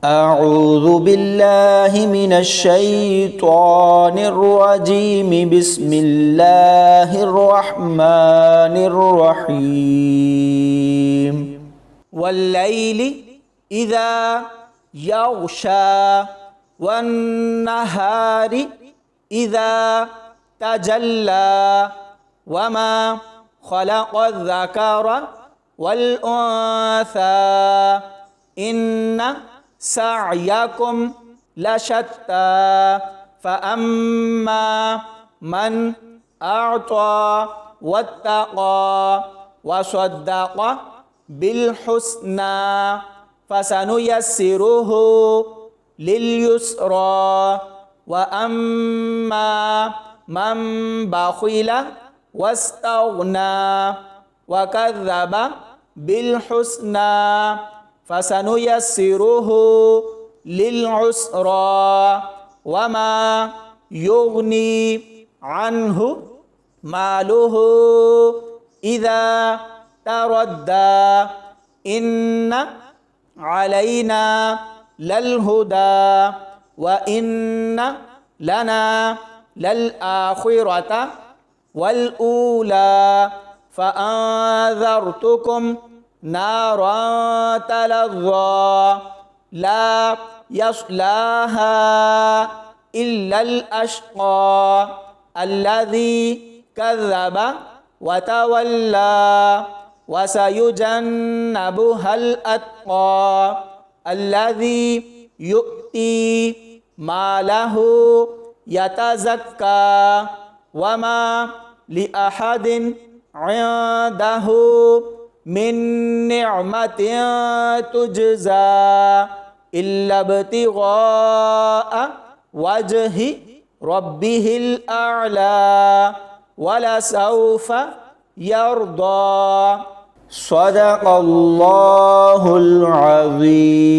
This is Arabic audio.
أعوذ بالله من الشيطان الرجيم بسم الله الرحمن الرحيم والليل إذا يغشى والنهار إذا تجلى وما خلق الذكر والأنثى إن سعيكم لشتى فأما من أعطى واتقى وصدق بالحسنى فسنيسره لليسرى وأما من بخل واستغنى وكذب بالحسنى فسنيسره للعسرى وما يغني عنه ماله إذا تردى إن علينا للهدى وإن لنا للآخرة والأولى فأنذرتكم نارا تلظى لا يصلاها إلا الأشقى الذي كذب وتولى وسيجنبها الأتقى الذي يؤتي ماله يتزكى وما لأحد عنده من نعمة تجزى إلا ابتغاء وجه ربه الأعلى ولسوف يرضى صدق الله العظيم.